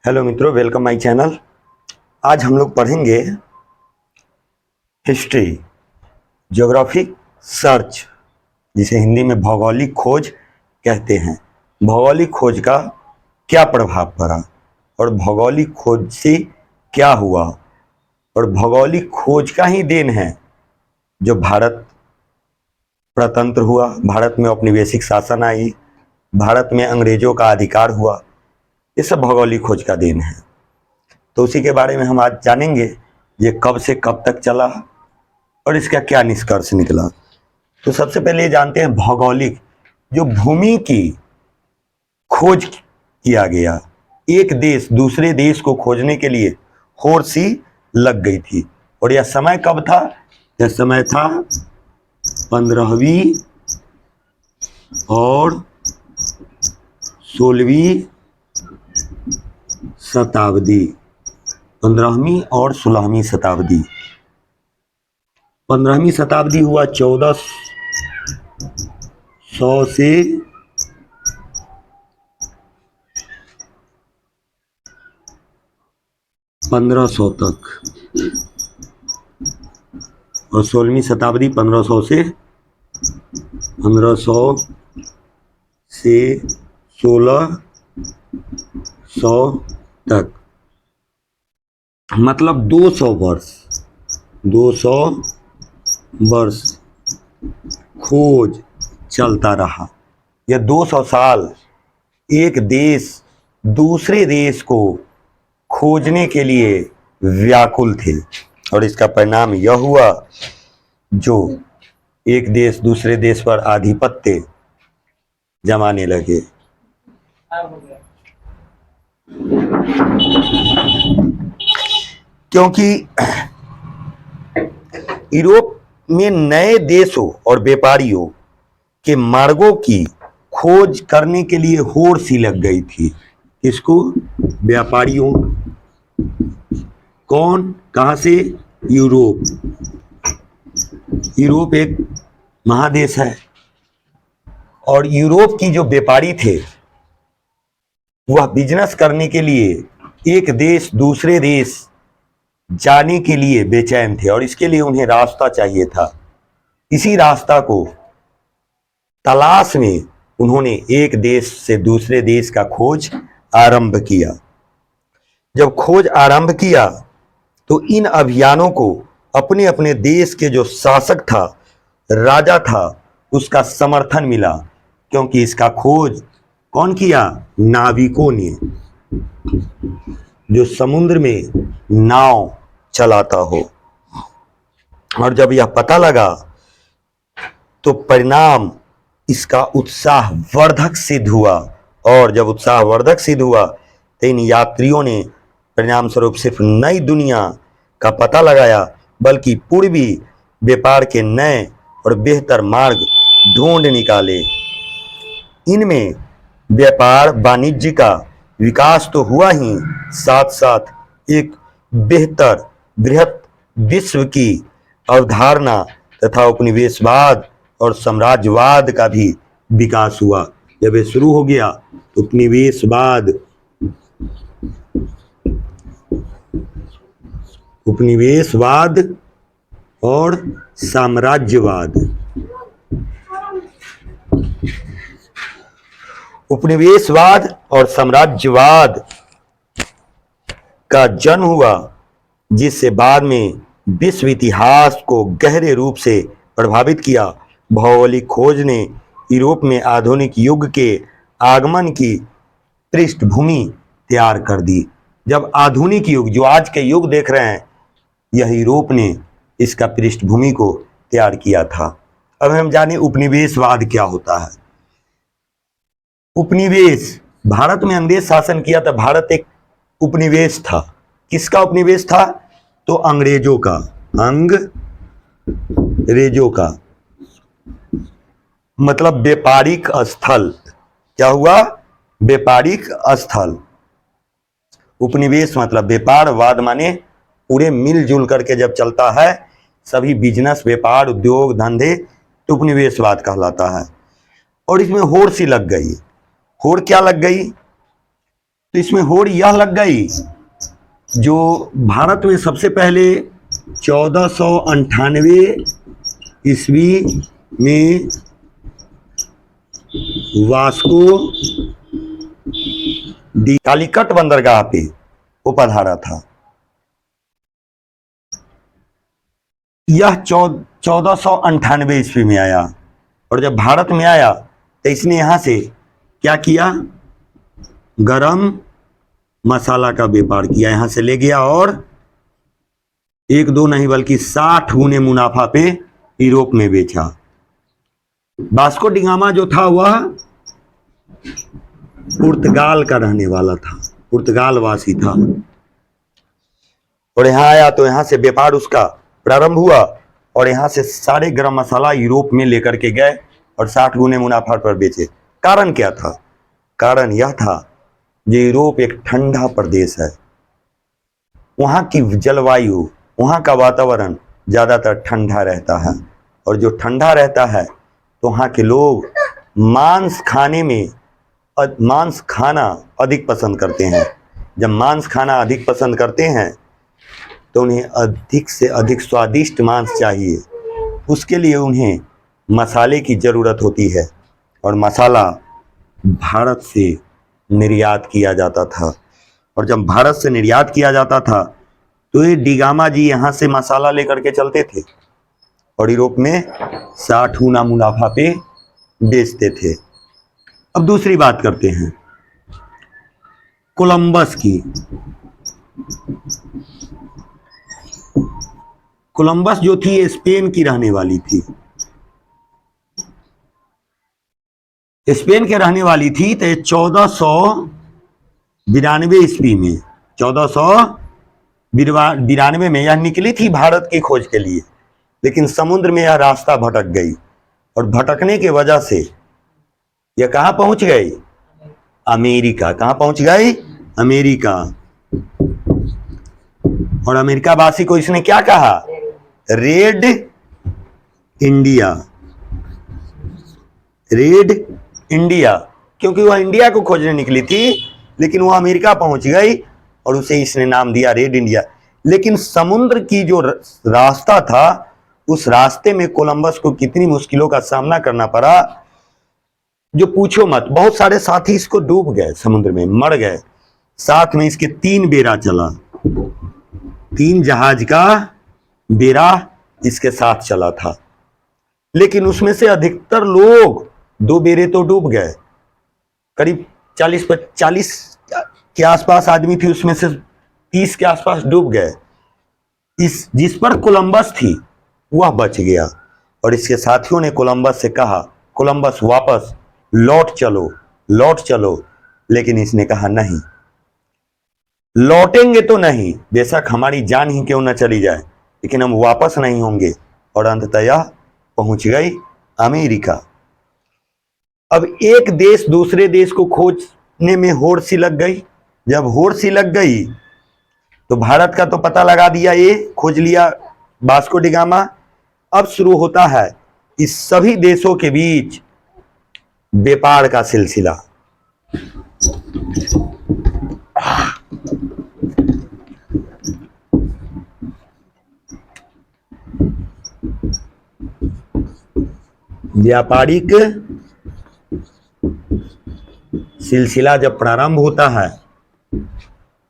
Hello मित्रों, welcome my channel. आज हम लोग पढ़ेंगे हिस्ट्री, ज्योग्राफिक सर्च, जिसे हिंदी में भौगोलिक खोज कहते हैं। भौगोलिक खोज का क्या प्रभाव पड़ा और भौगोलिक खोज से क्या हुआ, और भौगोलिक खोज का ही देन है जो भारत प्रतंत्र हुआ, भारत में औपनिवेशिक शासन आई, भारत में अंग्रेजों का अधिकार हुआ। ये सब भौगोलिक खोज का देन है। तो उसी के बारे में हम आज जानेंगे, ये कब से कब तक चला और इसका क्या निष्कर्ष निकला। तो सबसे पहले ये जानते हैं भौगोलिक, जो भूमि की खोज किया गया। एक देश दूसरे देश को खोजने के लिए होड़ सी लग गई थी। और यह समय कब था? यह समय था 15वीं और 16वीं शताब्दी। 15वीं और 16वीं शताब्दी। 15वीं शताब्दी हुआ 1400 से 1500 तक, और 16वीं शताब्दी 1500 से 1600 तक, मतलब 200 वर्ष। 200 वर्ष खोज चलता रहा। यह 200 साल एक देश दूसरे देश को खोजने के लिए व्याकुल थे, और इसका परिणाम यह हुआ जो एक देश दूसरे देश पर आधिपत्य जमाने लगे। क्योंकि यूरोप में नए देशों और व्यापारियों के मार्गों की खोज करने के लिए होड़ सी लग गई थी। किसको? व्यापारियों। कौन? कहां से? यूरोप। यूरोप एक महादेश है, और यूरोप की जो व्यापारी थे वह बिजनेस करने के लिए एक देश दूसरे देश जाने के लिए बेचैन थे, और इसके लिए उन्हें रास्ता चाहिए था। इसी रास्ता को तलाश में उन्होंने एक देश से दूसरे देश का खोज आरंभ किया। जब खोज आरंभ किया तो इन अभियानों को अपने अपने देश के जो शासक था, राजा था, उसका समर्थन मिला। क्योंकि इसका खोज कौन किया? नाविकों ने, जो समुद्र में नाव चलाता हो। और जब यह पता लगा तो परिणाम इसका उत्साहवर्धक सिद्ध हुआ, और जब उत्साहवर्धक सिद्ध हुआ तो इन यात्रियों ने परिणाम स्वरूप सिर्फ नई दुनिया का पता लगाया, बल्कि पूर्वी व्यापार के नए और बेहतर मार्ग ढूंढ निकाले। इनमें व्यापार वाणिज्य का विकास तो हुआ ही, साथ साथ एक बेहतर बृहत विश्व की अवधारणा तथा उपनिवेशवाद और साम्राज्यवाद का भी विकास हुआ। जब ये शुरू हो गया तो उपनिवेशवाद और साम्राज्यवाद, उपनिवेशवाद और साम्राज्यवाद का जन्म हुआ, जिससे बाद में विश्व इतिहास को गहरे रूप से प्रभावित किया। भौगोलिक खोज ने यूरोप में आधुनिक युग के आगमन की पृष्ठभूमि तैयार कर दी। जब आधुनिक युग, जो आज के युग देख रहे हैं, यह यूरोप ने इसका पृष्ठभूमि को तैयार किया था। अब हम जाने उपनिवेशवाद क्या होता है। उपनिवेश, भारत में अंग्रेज शासन किया था, भारत एक उपनिवेश था। किसका उपनिवेश था? तो अंग्रेजों का, अंग्रेजों का, मतलब व्यापारिक स्थल। क्या हुआ? व्यापारिक स्थल। उपनिवेश मतलब व्यापार, वाद माने पूरे मिलजुल करके जब चलता है, सभी बिजनेस, व्यापार, उद्योग, धंधे, तो उपनिवेशवाद कहलाता है। और इसमें होड़ सी लग गई। होड़ क्या लग गई? तो तो इसमें होड़ यह लग गई, जो भारत में सबसे पहले 1498 ईस्वी में वास्को डी कालीकट बंदरगाह पे वो पधारा था। यह 1498 ईस्वी में आया, और जब भारत में आया तो इसने यहां से क्या किया, गरम मसाला का व्यापार किया, यहां से ले गया और एक दो नहीं बल्कि 60 गुने मुनाफा पे यूरोप में बेचा। वास्को डी गामा जो था वह पुर्तगाल का रहने वाला था, पुर्तगाल वासी था, और यहाँ आया तो यहाँ से व्यापार उसका प्रारंभ हुआ, और यहाँ से सारे गरम मसाला यूरोप में लेकर के गए और 60 गुने मुनाफा पर बेचे। कारण क्या था? कारण यह था कि यूरोप एक ठंडा प्रदेश है, वहाँ की जलवायु, वहाँ का वातावरण ज़्यादातर ठंडा रहता है, और जो ठंडा रहता है तो वहाँ के लोग मांस खाना अधिक पसंद करते हैं। जब मांस खाना अधिक पसंद करते हैं तो उन्हें अधिक से अधिक स्वादिष्ट मांस चाहिए, उसके लिए उन्हें मसाले की ज़रूरत होती है, और मसाला भारत से निर्यात किया जाता था। और जब भारत से निर्यात किया जाता था तो ये डिगामा जी यहाँ से मसाला लेकर के चलते थे और यूरोप में 60 गुना मुनाफा पे बेचते थे। अब दूसरी बात करते हैं कोलंबस की। कोलंबस जो थी स्पेन की रहने वाली थी, स्पेन के रहने वाली थी। तो 1492 ईस्वी में, 1492 में यह निकली थी भारत की खोज के लिए, लेकिन समुद्र में यह रास्ता भटक गई, और भटकने की वजह से यह कहां पहुंच गई? अमेरिका। कहां पहुंच गई? अमेरिका। और अमेरिका वासी को इसने क्या कहा? रेड इंडिया, रेड इंडिया, क्योंकि वह इंडिया को खोजने निकली थी, लेकिन वह अमेरिका पहुंच गई और उसे इसने नाम दिया रेड इंडिया। लेकिन समुद्र की जो रास्ता था, उस रास्ते में कोलंबस को कितनी मुश्किलों का सामना करना पड़ा, जो पूछो मत। बहुत सारे साथी इसको डूब गए, समुद्र में मर गए। साथ में इसके 3 बेड़ा चला, 3 जहाज का बेड़ा इसके साथ चला था, लेकिन उसमें से अधिकतर लोग, 2 बेड़े तो डूब गए, करीब 40 के आसपास आदमी थी, उसमें से 30 के आसपास डूब गए। जिस पर कोलंबस थी वह बच गया, और इसके साथियों ने कोलंबस से कहा, कोलंबस वापस लौट चलो, लौट चलो। लेकिन इसने कहा नहीं, लौटेंगे तो नहीं, बेशक हमारी जान ही क्यों न चली जाए, लेकिन हम वापस नहीं होंगे। और अंततः पहुंच गई अमेरिका। अब एक देश दूसरे देश को खोजने में होड़ सी लग गई। जब होड़ सी लग गई तो भारत का तो पता लगा दिया, ये खोज लिया वास्को डी गामा। अब शुरू होता है इस सभी देशों के बीच व्यापार का सिलसिला। व्यापारिक सिलसिला जब प्रारंभ होता है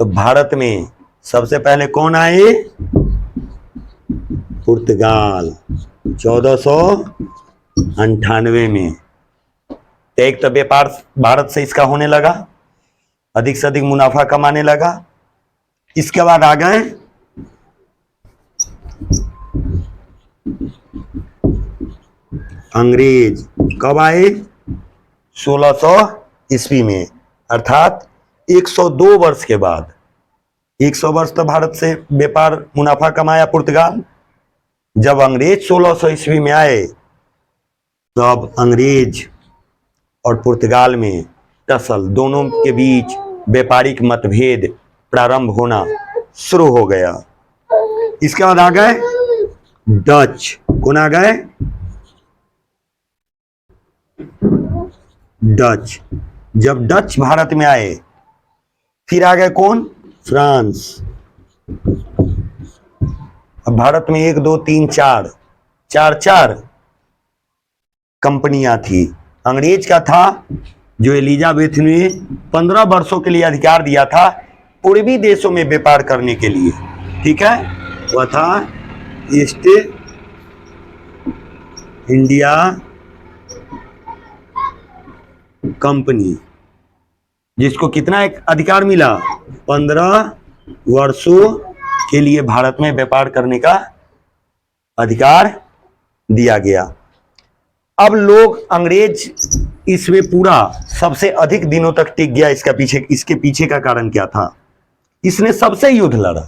तो भारत में सबसे पहले कौन आए? पुर्तगाल। 1498 में एक तो व्यापार भारत से इसका होने लगा, अधिक से अधिक मुनाफा कमाने लगा। इसके बाद आ गए अंग्रेज। कब आए? 1600 ईस्वी में, अर्थात 102 वर्ष के बाद। 100 वर्ष तो भारत से व्यापार मुनाफा कमाया पुर्तगाल। जब अंग्रेज 1600 ईस्वी में आए तो अब अंग्रेज और पुर्तगाल में टसल, दोनों के बीच व्यापारिक मतभेद प्रारंभ होना शुरू हो गया। इसके बाद आ गए डच। कौन आ गए? डच। जब डच भारत में आए फिर आ गए कौन? फ्रांस। अब भारत में 1 2 3 4 4 कंपनियां थी। अंग्रेज का था जो एलिजाबेथ ने 15 वर्षों के लिए अधिकार दिया था पूर्वी देशों में व्यापार करने के लिए, ठीक है, वह था ईस्ट इंडिया कंपनी, जिसको कितना एक अधिकार मिला? 15 वर्षों के लिए भारत में व्यापार करने का अधिकार दिया गया। अब लोग अंग्रेज इसमें पूरा सबसे अधिक दिनों तक टिक गया। इसके पीछे का कारण क्या था? इसने सबसे युद्ध लड़ा,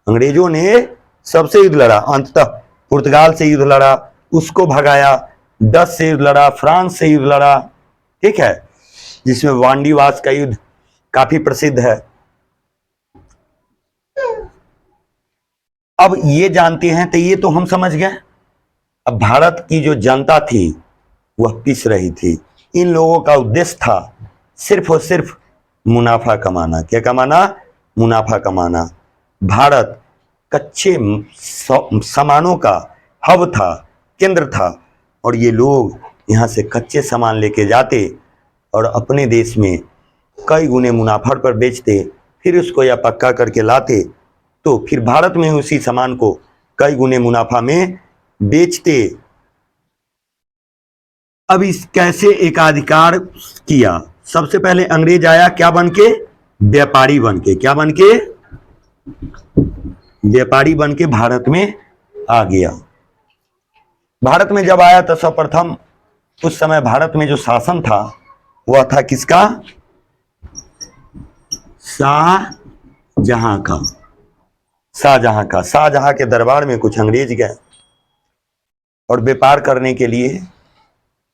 अंग्रेजों ने सबसे युद्ध लड़ा, अंततः पुर्तगाल से युद्ध लड़ा, उसको भगाया, डच से युद्ध लड़ा, फ्रांस से युद्ध लड़ा, ठीक है, जिसमें वांडीवास का युद्ध काफी प्रसिद्ध है। अब ये जानते हैं तो ये तो हम समझ गए। अब भारत की जो जनता थी वह पिस रही थी। इन लोगों का उद्देश्य था सिर्फ और सिर्फ मुनाफा कमाना। क्या कमाना? मुनाफा कमाना। भारत कच्चे सामानों का हब था, केंद्र था, और ये लोग यहाँ से कच्चे सामान लेके जाते और अपने देश में कई गुने मुनाफा पर बेचते, फिर उसको या पक्का करके लाते, तो फिर भारत में उसी सामान को कई गुने मुनाफा में बेचते। अब इस कैसे एकाधिकार किया? सबसे पहले अंग्रेज आया क्या बन के? व्यापारी बन के। क्या बन के? व्यापारी बन के भारत में आ गया। भारत में जब आया तो सर्वप्रथम उस समय भारत में जो शासन था वह था किसका? शाहजहां का। शाहजहां का। शाहजहां के दरबार में कुछ अंग्रेज गए और व्यापार करने के लिए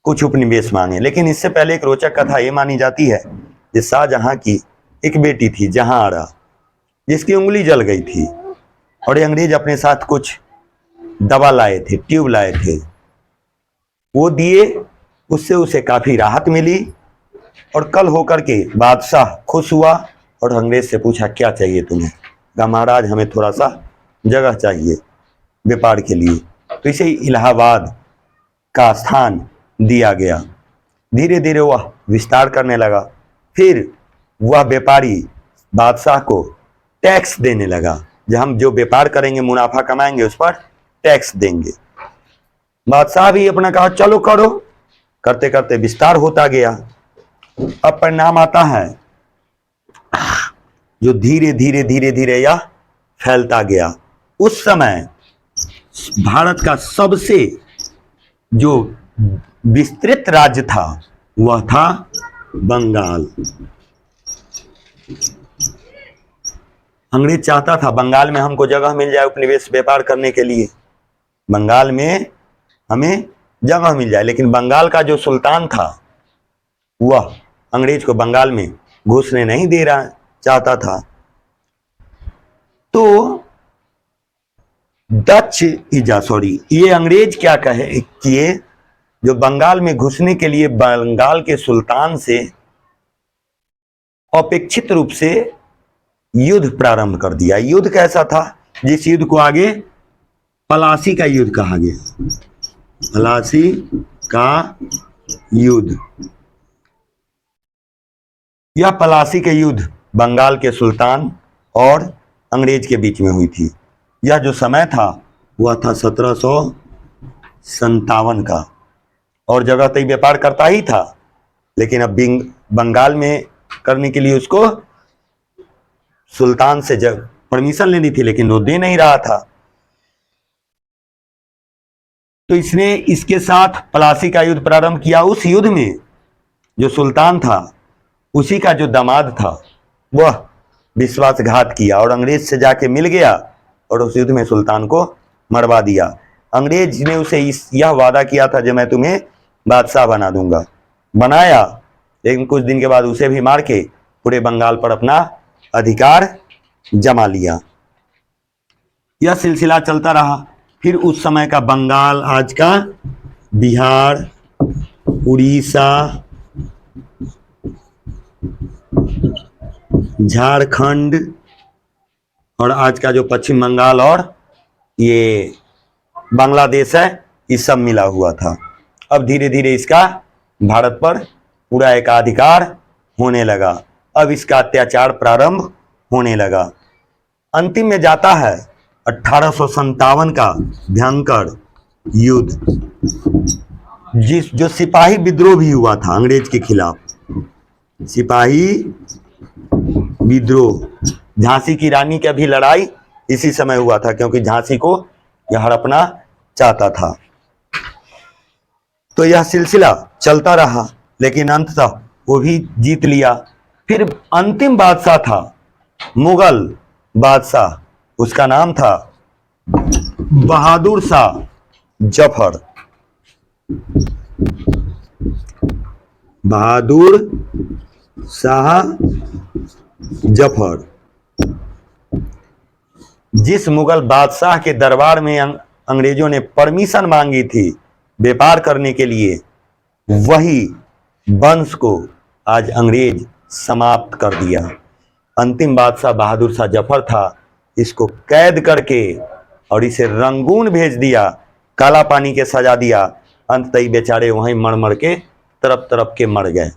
कुछ उपनिवेश मांगे। लेकिन इससे पहले एक रोचक कथा यह मानी जाती है कि शाहजहां की एक बेटी थी जहांआरा, जिसकी उंगली जल गई थी, और ये अंग्रेज अपने साथ कुछ दवा लाए थे, ट्यूब लाए थे, वो दिए, उससे उसे काफी राहत मिली, और कल होकर के बादशाह खुश हुआ और अंग्रेज से पूछा क्या चाहिए तुम्हें? कहा महाराज हमें थोड़ा सा जगह चाहिए व्यापार के लिए, तो इसे इलाहाबाद का स्थान दिया गया। धीरे धीरे वह विस्तार करने लगा। फिर वह व्यापारी बादशाह को टैक्स देने लगा, जब हम जो व्यापार करेंगे मुनाफा कमाएंगे उस पर टैक्स देंगे। बादशाह भी अपना कहा चलो करो, करते करते विस्तार होता गया। अब परिणाम आता है जो धीरे धीरे धीरे धीरे यह फैलता गया। उस समय भारत का सबसे जो विस्तृत राज्य था वह था बंगाल। अंग्रेज चाहता था बंगाल में हमको जगह मिल जाए उपनिवेश व्यापार करने के लिए, बंगाल में हमें जगह मिल जाए, लेकिन बंगाल का जो सुल्तान था वह अंग्रेज को बंगाल में घुसने नहीं दे रहा चाहता था। तो ये अंग्रेज क्या कहे किए, जो बंगाल में घुसने के लिए बंगाल के सुल्तान से अपेक्षित रूप से युद्ध प्रारंभ कर दिया। युद्ध कैसा था? जिस युद्ध को आगे पलासी का युद्ध कहा गया। पलासी का युद्ध। यह पलासी के युद्ध बंगाल के सुल्तान और अंग्रेज के बीच में हुई थी। यह जो समय था वह था 1757 का, और जगह तक व्यापार करता ही था, लेकिन अब बंगाल में करने के लिए उसको सुल्तान से परमिशन लेनी थी, लेकिन वो दे नहीं रहा था। तो इसने इसके साथ पलासी का युद्ध प्रारंभ किया। उस युद्ध में जो सुल्तान था उसी का जो दामाद था वह विश्वासघात किया और अंग्रेज से जाके मिल गया और उस युद्ध में सुल्तान को मरवा दिया। अंग्रेज ने उसे यह वादा किया था जो मैं तुम्हें बादशाह बना दूंगा, बनाया, लेकिन कुछ दिन के बाद उसे भी मार के पूरे बंगाल पर अपना अधिकार जमा लिया। यह सिलसिला चलता रहा। फिर उस समय का बंगाल, आज का बिहार, उड़ीसा, झारखंड और आज का जो पश्चिम बंगाल और ये बांग्लादेश है, ये सब मिला हुआ था। अब धीरे धीरे इसका भारत पर पूरा एकाधिकार होने लगा। अब इसका अत्याचार प्रारंभ होने लगा। अंतिम में जाता है 1857 का भयंकर युद्ध, जो सिपाही विद्रोह भी हुआ था अंग्रेज के खिलाफ। सिपाही विद्रोह, झांसी की रानी की भी लड़ाई इसी समय हुआ था, क्योंकि झांसी को यह हड़पना चाहता था। तो यह सिलसिला चलता रहा, लेकिन अंततः वो भी जीत लिया। फिर अंतिम बादशाह था मुगल बादशाह, उसका नाम था बहादुर शाह जफर। बहादुर शाह जफर, जिस मुगल बादशाह के दरबार में अंग्रेजों ने परमिशन मांगी थी व्यापार करने के लिए, वही वंश को आज अंग्रेज समाप्त कर दिया। अंतिम बादशाह बहादुर शाह जफर था। इसको कैद करके और इसे रंगून भेज दिया, काला पानी के सजा दिया। अंततः बेचारे वहीं मर मर के तरफ तरफ के मर गए।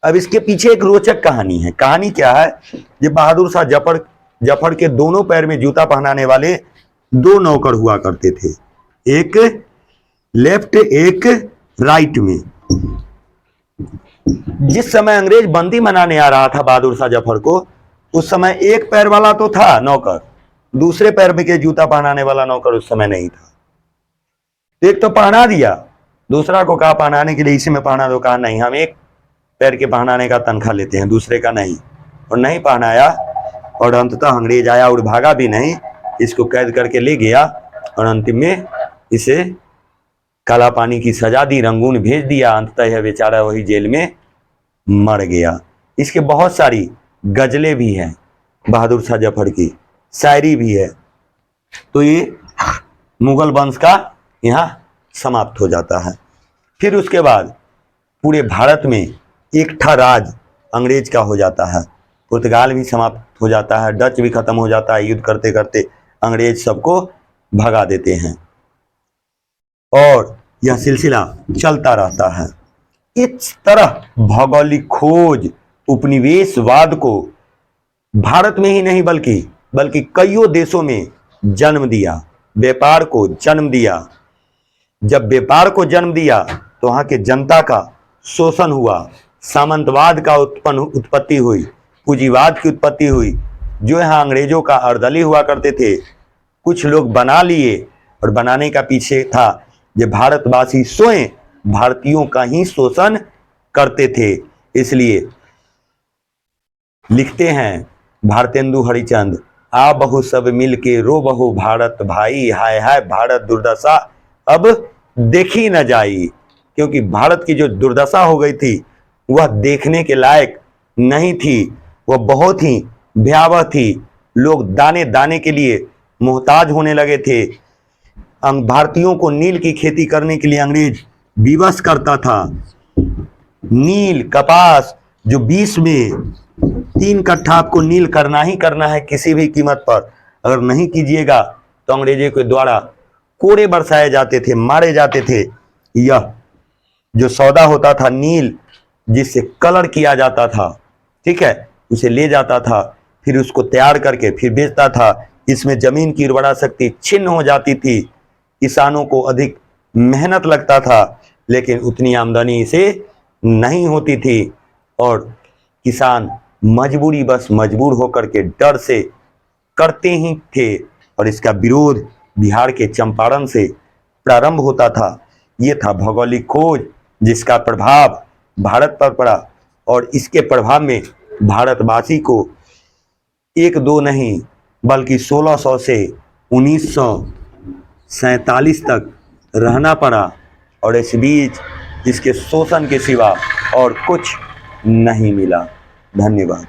अब इसके पीछे एक रोचक कहानी है। कहानी क्या है? ये बहादुर शाह जफर के दोनों पैर में जूता पहनाने वाले दो नौकर हुआ करते थे, एक लेफ्ट एक राइट में। जिस समय अंग्रेज बंदी बनाने आ रहा था बहादुर शाह जफर को, उस समय एक पैर वाला तो था नौकर, दूसरे पैर में के जूता पहनाने वाला नौकर उस समय नहीं था। एक तो पहना दिया, दूसरा को कहा पहनाने के लिए इसी में पहना दो। कहा नहीं, हम एक पैर के पहनाने का तनख्वाह लेते हैं, दूसरे का नहीं। और नहीं पहनाया, और अंततः अंग्रेज आया और भागा भी नहीं, इसको कैद करके ले गया और अंतिम में इसे काला पानी की सजा दी, रंगून भेज दिया। अंततः यह बेचारा वही जेल में मर गया। इसके बहुत सारी गजलें भी हैं बहादुर शाह जफर की, शायरी भी है। तो ये मुगल वंश का यहाँ समाप्त हो जाता है। फिर उसके बाद पूरे भारत में एक ठा राज अंग्रेज का हो जाता है। पुर्तगाल भी समाप्त हो जाता है, डच भी खत्म हो जाता है। युद्ध करते करते अंग्रेज सबको भगा देते हैं और यह सिलसिला चलता रहता है। इस तरह भौगोलिक खोज उपनिवेशवाद को भारत में ही नहीं बल्कि कईयों देशों में जन्म दिया, व्यापार को जन्म दिया। जब व्यापार को जन्म दिया तो वहाँ के जनता का शोषण हुआ, सामंतवाद का उत्पत्ति हुई, पूंजीवाद की उत्पत्ति हुई। जो यहाँ अंग्रेजों का अर्दली हुआ करते थे, कुछ लोग बना लिए, और बनाने का पीछे था जो भारतवासी स्वयं भारतीयों का ही शोषण करते थे। इसलिए लिखते हैं भारतेंदु हरिचंद, आ बहु सब मिल के रो बहु भारत भाई, हाय हाय भारत दुर्दशा अब देखी न जाई। क्योंकि भारत की जो दुर्दशा हो गई थी वह देखने के लायक नहीं थी, वह बहुत ही भयावह थी। लोग दाने दाने के लिए मोहताज होने लगे थे। भारतीयों को नील की खेती करने के लिए अंग्रेज विवश करता था। नील कपास जो 20 में 3 कट्ठा आपको नील करना ही करना है किसी भी कीमत पर, अगर नहीं कीजिएगा तो अंग्रेजों के द्वारा कोड़े बरसाए जाते थे, मारे जाते थे। यह जो सौदा होता था नील, जिससे कलर किया जाता था, ठीक है, उसे ले जाता था, फिर उसको तैयार करके फिर बेचता था। इसमें जमीन की उर्वरा शक्ति छिन्न हो जाती थी, किसानों को अधिक मेहनत लगता था, लेकिन उतनी आमदनी से नहीं होती थी और किसान मजबूर होकर के डर से करते ही थे। और इसका विरोध बिहार के चंपारण से प्रारंभ होता था। ये था भौगोलिक खोज, जिसका प्रभाव भारत पर पड़ा, और इसके प्रभाव में भारतवासी को 1-2 नहीं बल्कि 1600 से 1947 तक रहना पड़ा, और इस बीच इसके शोषण के सिवा और कुछ नहीं मिला। धन्यवाद।